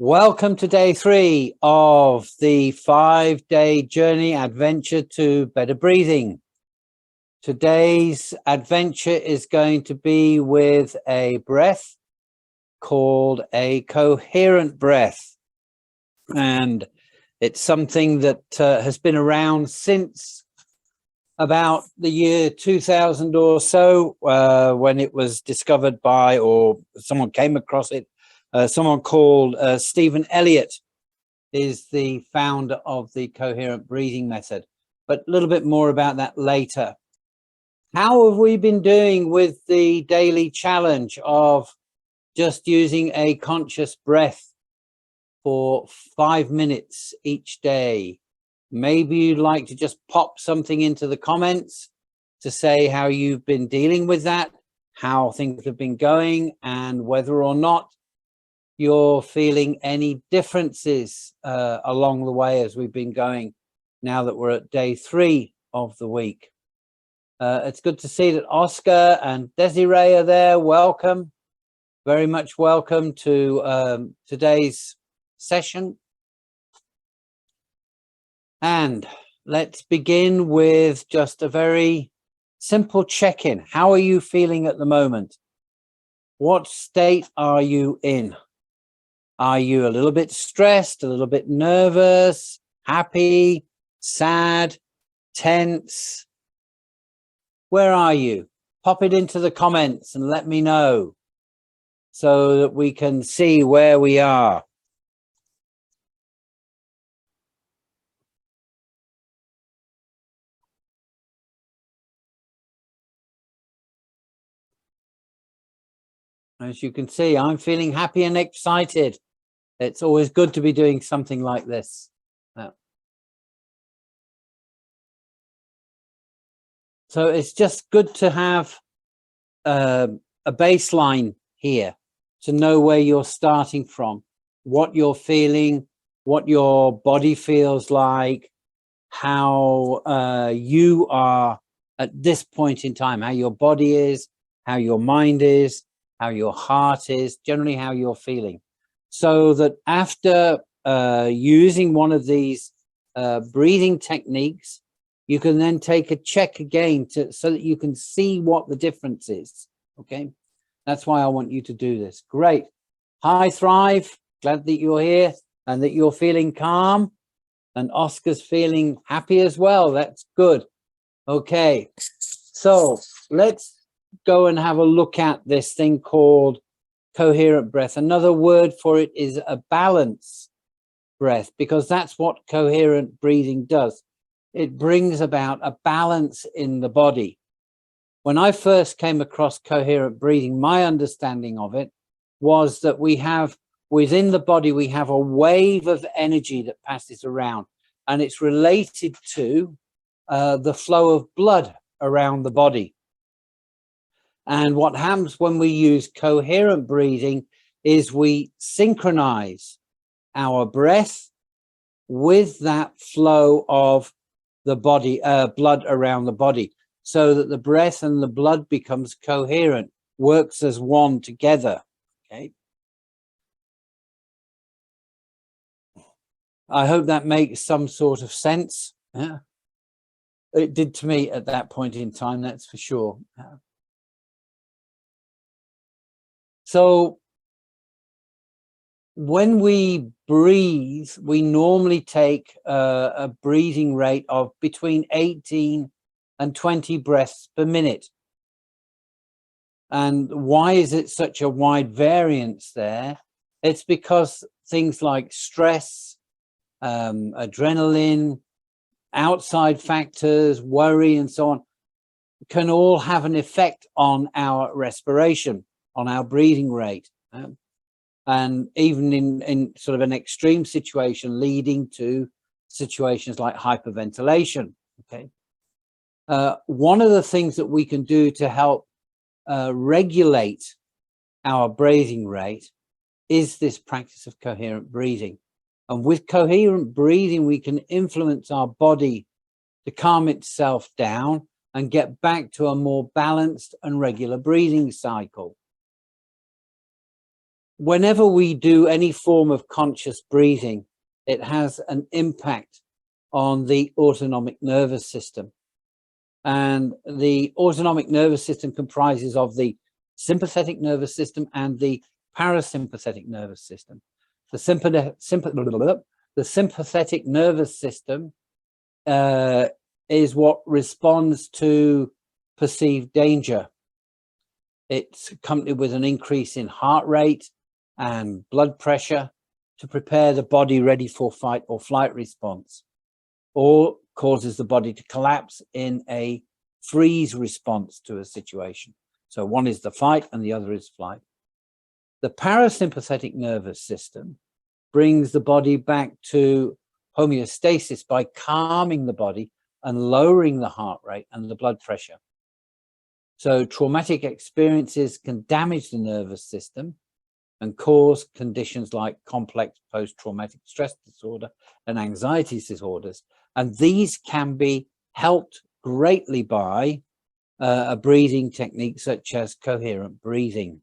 Welcome to day 3 of the 5-day journey adventure to better breathing. Today's adventure is going to be with a breath called a coherent breath. And it's something that has been around since about the year 2000 or so, when it was discovered by, or someone came across it. Someone called Stephen Elliott is the founder of the coherent breathing method, but a little bit more about that later. How have we been doing with the daily challenge of just using a conscious breath for 5 minutes each day? Maybe you'd like to just pop something into the comments to say how you've been dealing with that, how things have been going, and whether or not you're feeling any differences along the way as we've been going now that we're at day 3 of the week. It's good to see that Oscar and Desiree are there. Welcome, very much welcome to today's session. And let's begin with just a very simple check-in. How are you feeling at the moment? What state are you in? Are you a little bit stressed, a little bit nervous, happy, sad, tense? Where are you? Pop it into the comments and let me know so that we can see where we are. As you can see, I'm feeling happy and excited. It's always good to be doing something like this. So it's just good to have a baseline here to know where you're starting from, what you're feeling, what your body feels like, how you are at this point in time, how your body is, how your mind is, how your heart is, generally how you're feeling. So that after using one of these breathing techniques, you can then take a check again so that you can see what the difference is. Okay, that's why I want you to do this. Great. Hi, Thrive. Glad that you're here and that you're feeling calm. And Oscar's feeling happy as well. That's good. Okay, so let's go and have a look at this thing called coherent breath. Another word for it is a balance breath, because that's what coherent breathing does. It brings about a balance in the body. When I first came across coherent breathing, my understanding of it was that we have within the body, we have a wave of energy that passes around, and it's related to the flow of blood around the body. And what happens when we use coherent breathing is we synchronize our breath with that flow of the body, blood around the body, so that the breath and the blood becomes coherent, works as one together. Okay. I hope that makes some sort of sense. Yeah. It did to me at that point in time, that's for sure. So when we breathe, we normally take a breathing rate of between 18 and 20 breaths per minute. And why is it such a wide variance there? It's because things like stress, adrenaline, outside factors, worry, and so on, can all have an effect on our respiration, on our breathing rate, and even in sort of an extreme situation, leading to situations like hyperventilation. Okay, one of the things that we can do to help regulate our breathing rate is this practice of coherent breathing. And with coherent breathing, we can influence our body to calm itself down and get back to a more balanced and regular breathing cycle. whenever we do any form of conscious breathing, it has an impact on the autonomic nervous system. And the autonomic nervous system comprises of the sympathetic nervous system and the parasympathetic nervous system. The sympathetic nervous system is what responds to perceived danger. It's accompanied with an increase in heart rate and blood pressure to prepare the body ready for fight or flight response, or causes the body to collapse in a freeze response to a situation. So one is the fight and the other is flight. The parasympathetic nervous system brings the body back to homeostasis by calming the body and lowering the heart rate and the blood pressure. So traumatic experiences can damage the nervous system and cause conditions like complex post-traumatic stress disorder and anxiety disorders. And these can be helped greatly by a breathing technique such as coherent breathing.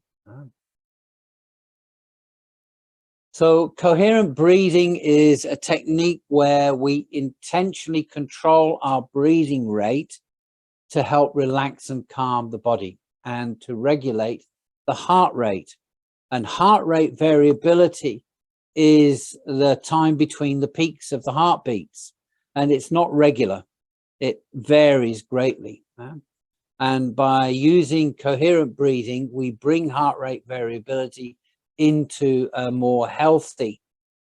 So coherent breathing is a technique where we intentionally control our breathing rate to help relax and calm the body and to regulate the heart rate. And heart rate variability is the time between the peaks of the heartbeats, and it's not regular. It varies greatly. And by using coherent breathing, we bring heart rate variability into a more healthy,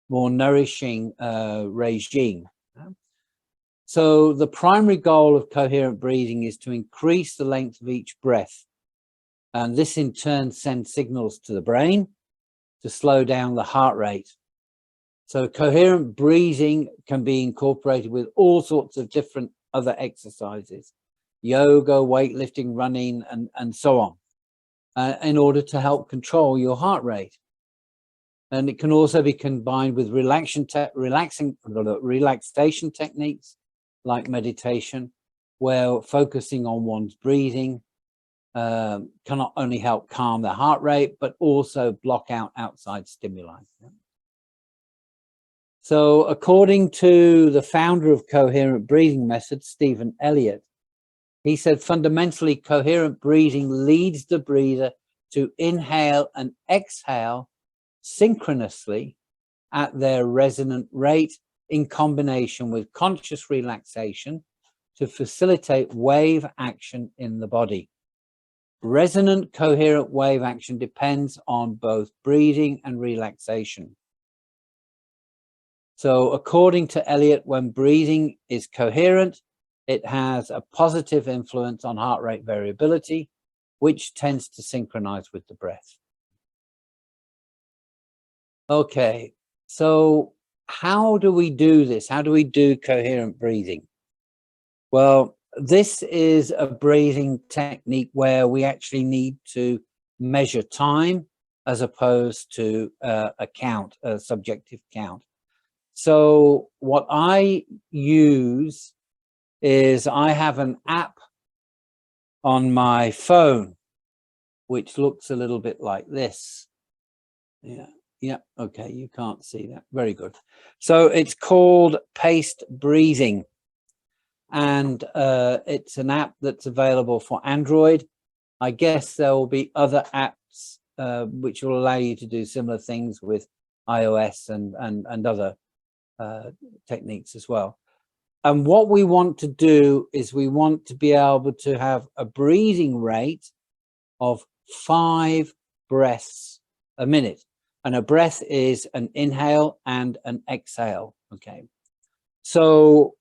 more nourishing regime. So the primary goal of coherent breathing is to increase the length of each breath. And this in turn sends signals to the brain to slow down the heart rate. So coherent breathing can be incorporated with all sorts of different other exercises, yoga, weightlifting, running, and so on, in order to help control your heart rate. And it can also be combined with relaxation techniques like meditation, where focusing on one's breathing can not only help calm the heart rate, but also block out outside stimuli. So according to the founder of coherent breathing method, Stephen Elliott, he said fundamentally coherent breathing leads the breather to inhale and exhale synchronously at their resonant rate in combination with conscious relaxation to facilitate wave action in the body. Resonant coherent wave action depends on both breathing and relaxation. So according to Elliott, when breathing is coherent, it has a positive influence on heart rate variability, which tends to synchronize with the breath. Okay, so how do we do this? How do we do coherent breathing? Well, this is a breathing technique where we actually need to measure time as opposed to a count, a subjective count. So what I use is I have an app on my phone, which looks a little bit like this. Yeah, okay, you can't see that. Very good. So it's called Paced Breathing. And it's an app that's available for Android. I guess there will be other apps which will allow you to do similar things with iOS and other techniques as well. And what we want to do is we want to be able to have a breathing rate of 5 breaths a minute. And a breath is an inhale and an exhale. Okay. So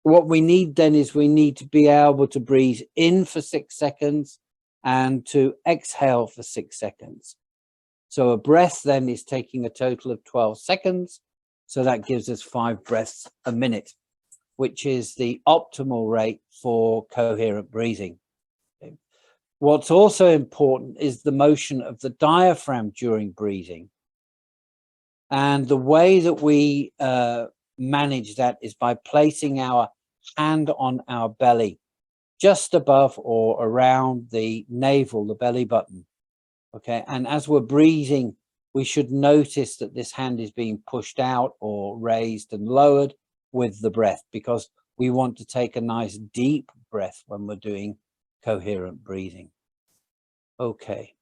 what we need then is we need to be able to breathe in for 6 seconds and to exhale for 6 seconds. So a breath then is taking a total of 12 seconds. So that gives us 5 breaths a minute, which is the optimal rate for coherent breathing. Okay. What's also important is the motion of the diaphragm during breathing. And the way that we manage that is by placing our hand on our belly, just above or around the navel, the belly button. Okay, and as we're breathing we should notice that this hand is being pushed out or raised and lowered with the breath, because we want to take a nice deep breath when we're doing coherent breathing. Okay,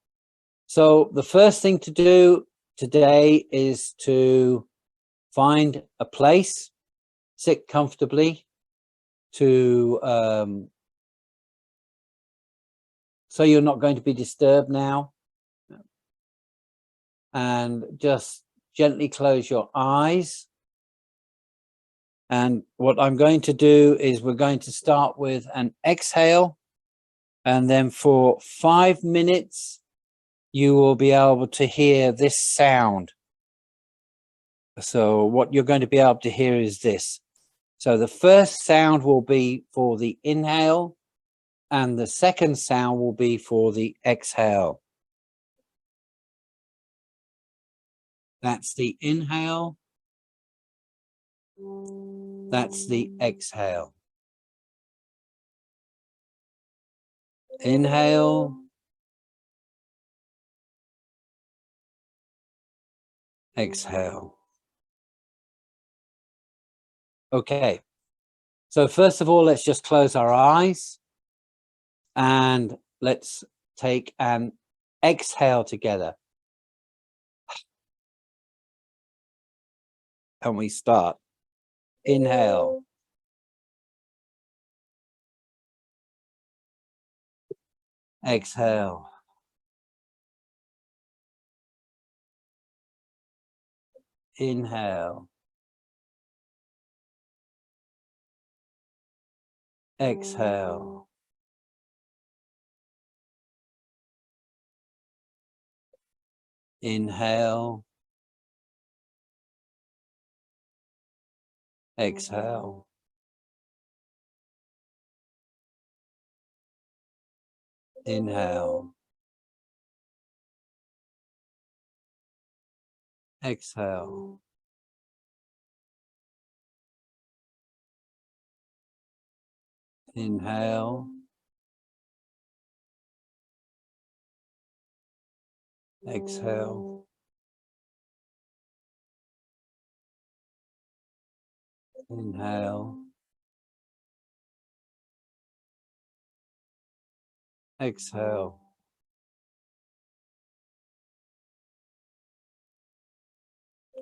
so the first thing to do today is to find a place, sit comfortably, to so you're not going to be disturbed now, and just gently close your eyes. And what I'm going to do is we're going to start with an exhale, and then for 5 minutes you will be able to hear this sound. So what you're going to be able to hear is this. So the first sound will be for the inhale, and the second sound will be for the exhale. That's the inhale. That's the exhale. Inhale. Exhale. Okay. So first of all, let's just close our eyes and let's take an exhale together. And we start. Inhale. Exhale. Inhale. Exhale. Inhale. Exhale. Inhale. Exhale. Inhale. Exhale. Inhale. Exhale.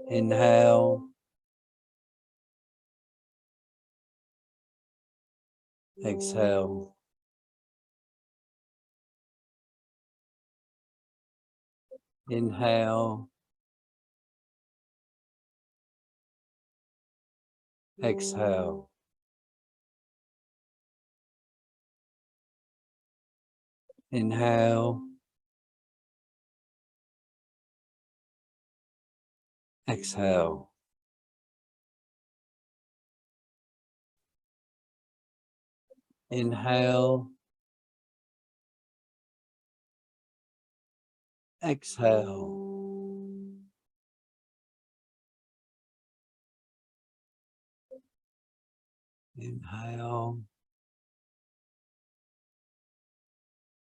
Inhale. Exhale. Inhale. Exhale. Inhale. Exhale. Inhale. Exhale. Inhale.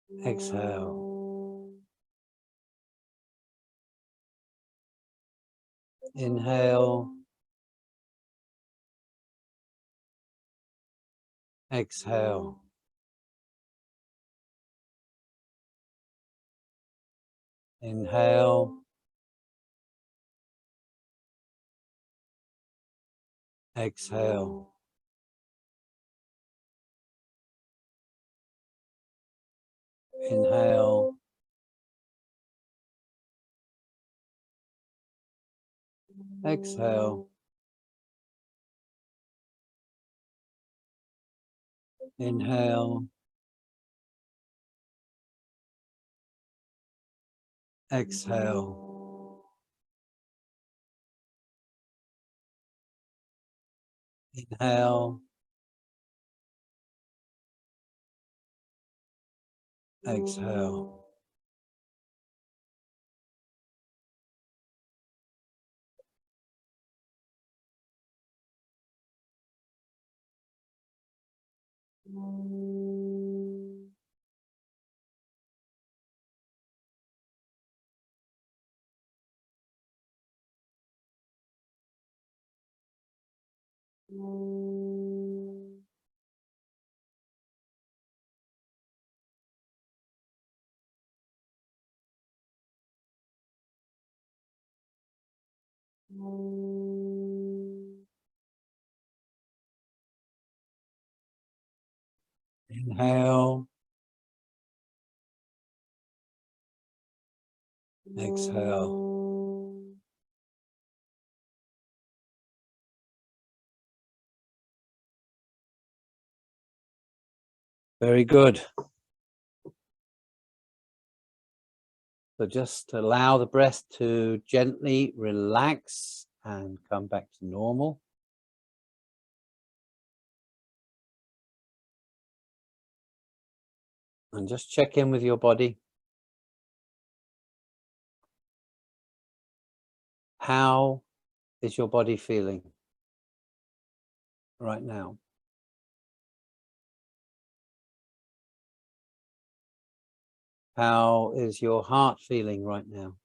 Exhale. Inhale. Exhale. Inhale. Exhale. Inhale. Exhale. Inhale. Exhale. Inhale. Exhale. Inhale. Exhale. Very good. So just allow the breath to gently relax and come back to normal. And just check in with your body. How is your body feeling right now? How is your heart feeling right now?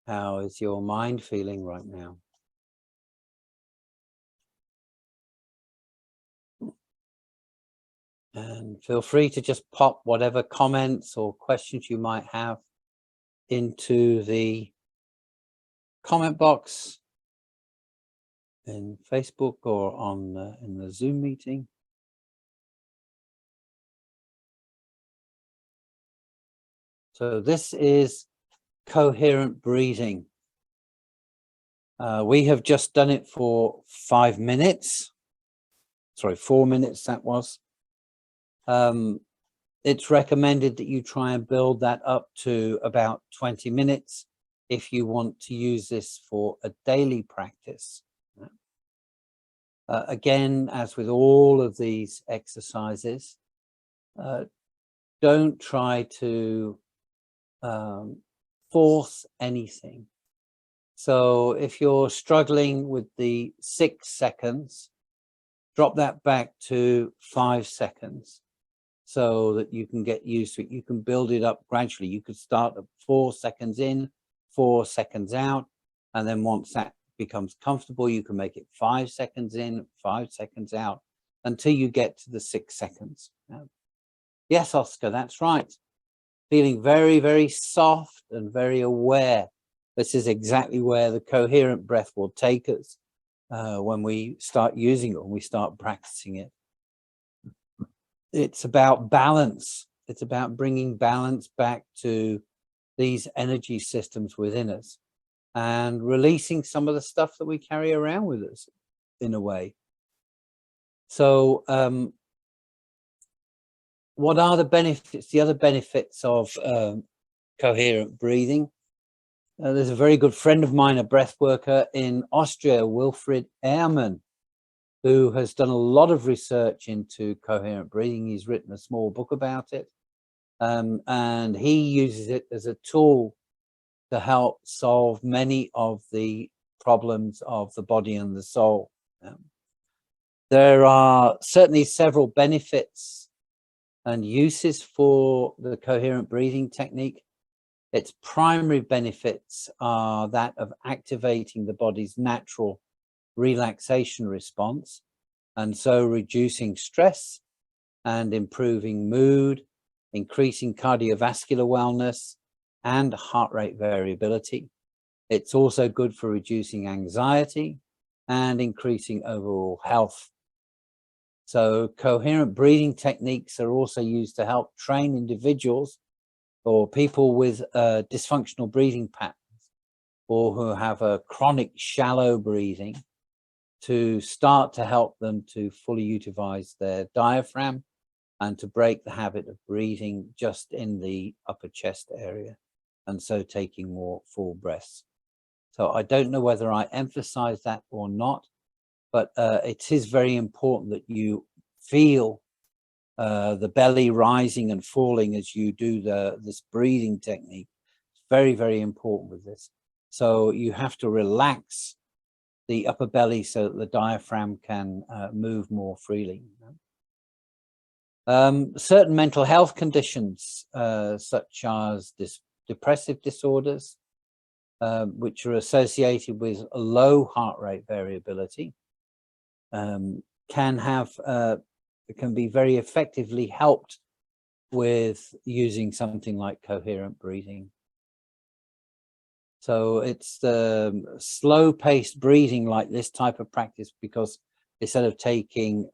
How is your mind feeling right now? And feel free to just pop whatever comments or questions you might have into the comment box in Facebook or on in the Zoom meeting. So this is coherent breathing. We have just done it for 5 minutes. Sorry, 4 minutes that was. It's recommended that you try and build that up to about 20 minutes if you want to use this for a daily practice. Again, as with all of these exercises, don't try to force anything. So if you're struggling with the 6 seconds, drop that back to 5 seconds so that you can get used to it. You can build it up gradually. You could start at 4 seconds in, 4 seconds out, and then once that becomes comfortable, you can make it 5 seconds in, 5 seconds out, until you get to the 6 seconds. Yes, Oscar, that's right. Feeling very, very soft and very aware. This is exactly where the coherent breath will take us when we start using it, when we start practicing it. It's about balance. It's about bringing balance back to these energy systems within us and releasing some of the stuff that we carry around with us in a way. So what are the benefits, the other benefits of coherent breathing? There's a very good friend of mine, a breath worker in Austria, Wilfried Ehrman, who has done a lot of research into coherent breathing. He's written a small book about it. And he uses it as a tool to help solve many of the problems of the body and the soul. There are certainly several benefits and uses for the coherent breathing technique. Its primary benefits are that of activating the body's natural relaxation response, and so reducing stress and improving mood, increasing cardiovascular wellness and heart rate variability. It's also good for reducing anxiety and increasing overall health. So coherent breathing techniques are also used to help train individuals or people with dysfunctional breathing patterns or who have a chronic shallow breathing to start to help them to fully utilize their diaphragm and to break the habit of breathing just in the upper chest area, and so taking more full breaths. So I don't know whether I emphasize that or not, but it is very important that you feel the belly rising and falling as you do this breathing technique. It's very, very important with this. So you have to relax the upper belly so that the diaphragm can move more freely. Certain mental health conditions, such as depressive disorders, which are associated with a low heart rate variability, can be very effectively helped with using something like coherent breathing. So it's the slow-paced breathing like this type of practice, because instead of taking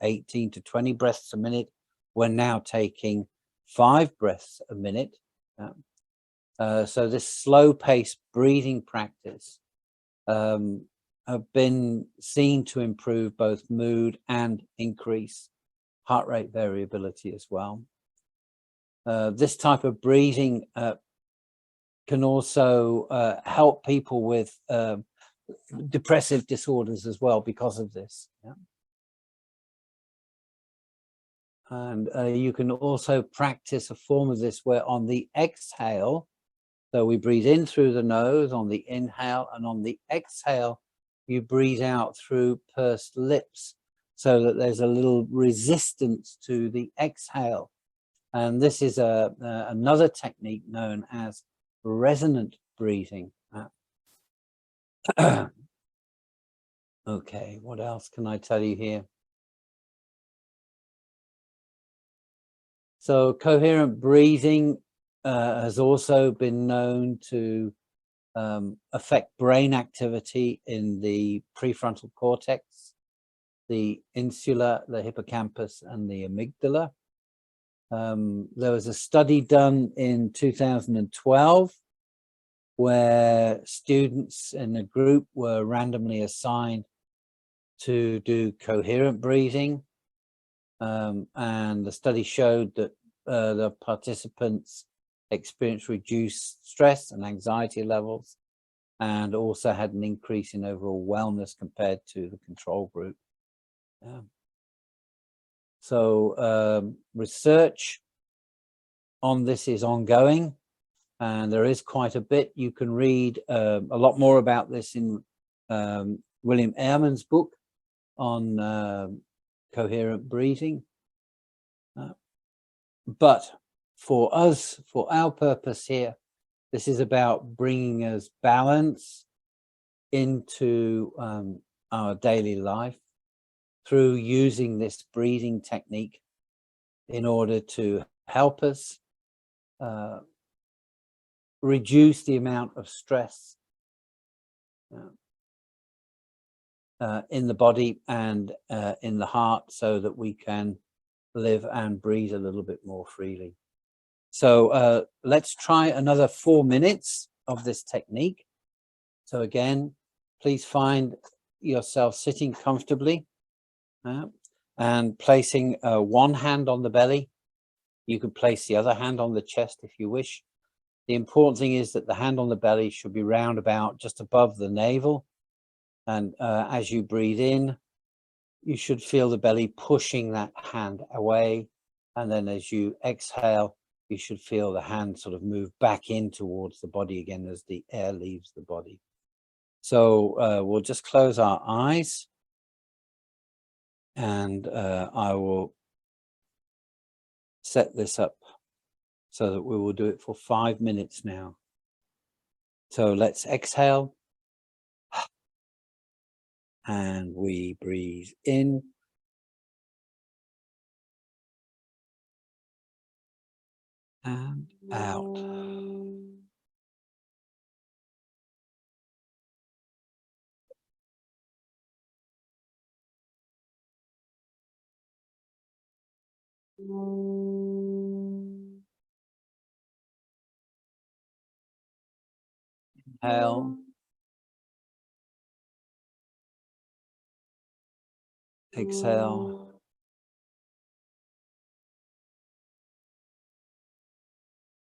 18 to 20 breaths a minute, we're now taking 5 breaths a minute. So this slow-paced breathing practice have been seen to improve both mood and increase heart rate variability as well. This type of breathing can also help people with depressive disorders as well because of this. Yeah. And you can also practice a form of this where on the exhale, so we breathe in through the nose on the inhale, and on the exhale, you breathe out through pursed lips, so that there's a little resistance to the exhale. And this is another technique known as resonant breathing. Okay, what else can I tell you here? So coherent breathing has also been known to affect brain activity in the prefrontal cortex, the insula, the hippocampus, and the amygdala. There was a study done in 2012 where students in a group were randomly assigned to do coherent breathing, and the study showed that the participants experienced reduced stress and anxiety levels, and also had an increase in overall wellness compared to the control group. So research on this is ongoing, and there is quite a bit. You can read a lot more about this in William Ehrman's book on coherent breathing. But for us, for our purpose here, this is about bringing us balance into our daily life through using this breathing technique in order to help us reduce the amount of stress in the body and in the heart, so that we can live and breathe a little bit more freely. So let's try another 4 minutes of this technique. So again, please find yourself sitting comfortably and placing one hand on the belly. You can place the other hand on the chest if you wish. The important thing is that the hand on the belly should be round about just above the navel. And as you breathe in, you should feel the belly pushing that hand away. And then as you exhale, you should feel the hand sort of move back in towards the body again as the air leaves the body. So we'll just close our eyes, and I will set this up so that we will do it for 5 minutes now. So let's exhale. And we breathe in. And out. Inhale. Exhale.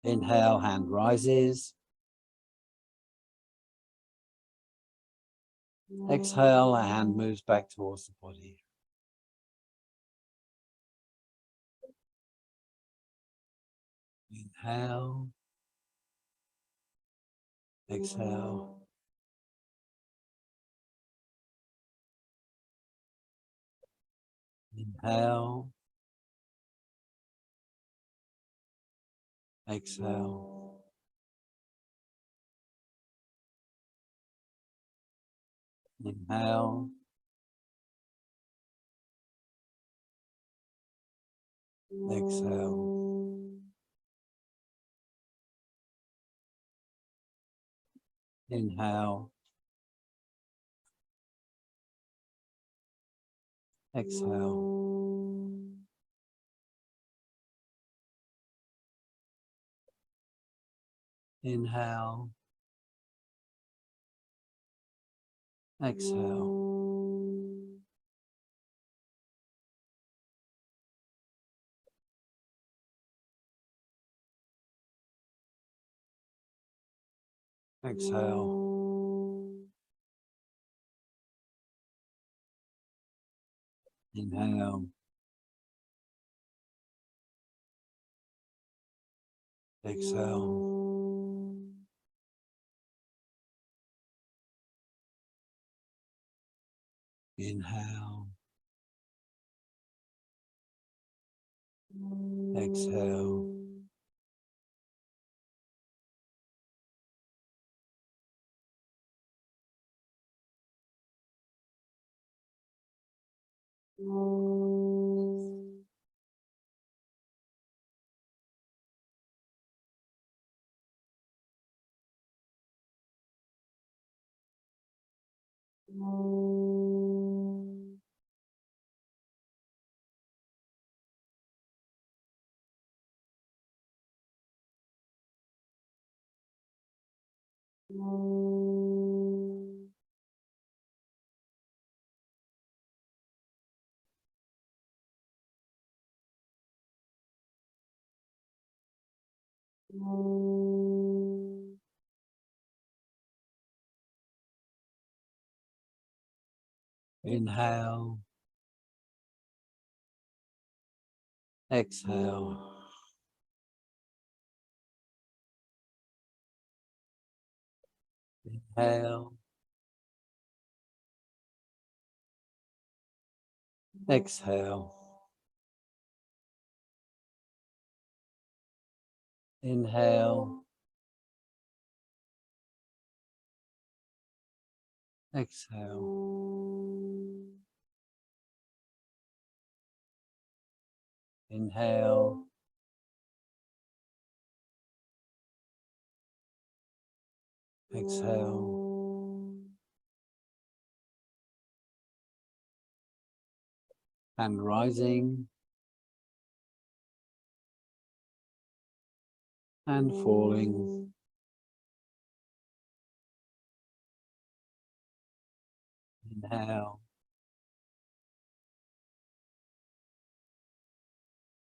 Inhale, hand rises. Exhale, a hand moves back towards the body. Inhale. Exhale. Inhale. Exhale. Inhale. Exhale. Inhale. Exhale. Inhale. Exhale. Exhale. Inhale. Exhale. Inhale. Exhale. Inhale. Exhale. Inhale. Exhale. Inhale. Exhale. Inhale. Exhale. And rising and falling. Inhale.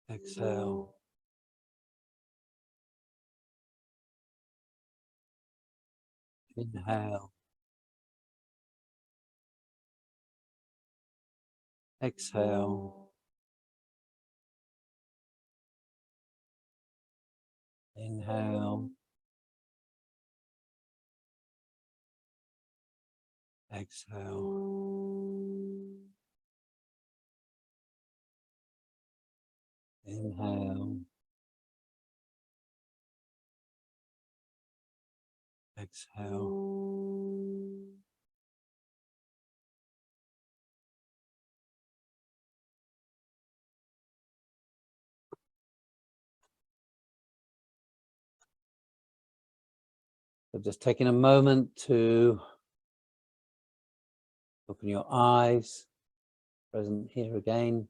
Exhale. Inhale. Exhale. Inhale. Exhale. Inhale. Exhale. So just taking a moment to open your eyes, present here again.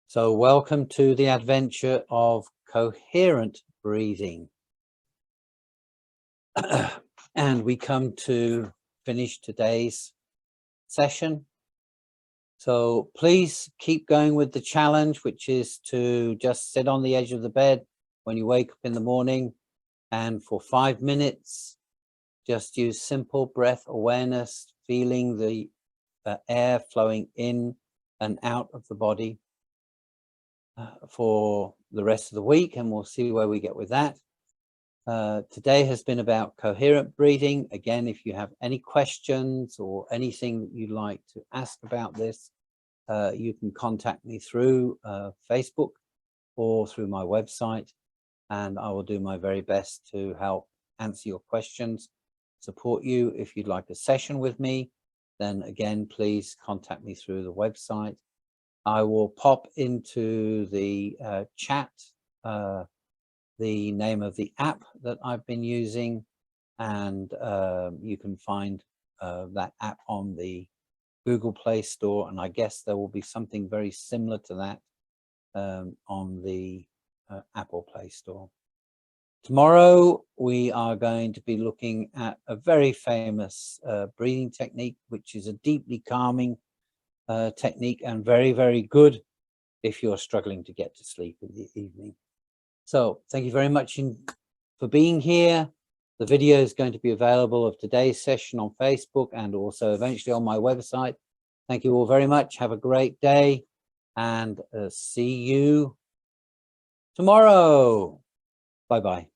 So welcome to the adventure of coherent breathing. And we come to finish today's session. So please keep going with the challenge, which is to just sit on the edge of the bed when you wake up in the morning, and for 5 minutes, just use simple breath awareness, feeling the air flowing in and out of the body for the rest of the week, and we'll see where we get with that. Today has been about coherent breathing. Again, if you have any questions or anything that you'd like to ask about this, you can contact me through Facebook or through my website, and I will do my very best to help answer your questions. support you. If you'd like a session with me, then again, please contact me through the website. I will pop into the chat the name of the app that I've been using, and you can find that app on the Google Play Store, and I guess there will be something very similar to that on the Apple Play Store. Tomorrow we are going to be looking at a very famous breathing technique, which is a deeply calming technique, and very, very good if you're struggling to get to sleep in the evening. So thank you very much for being here. The video is going to be available of today's session on Facebook and also eventually on my website. Thank you all very much. Have a great day, and see you tomorrow. Bye-bye.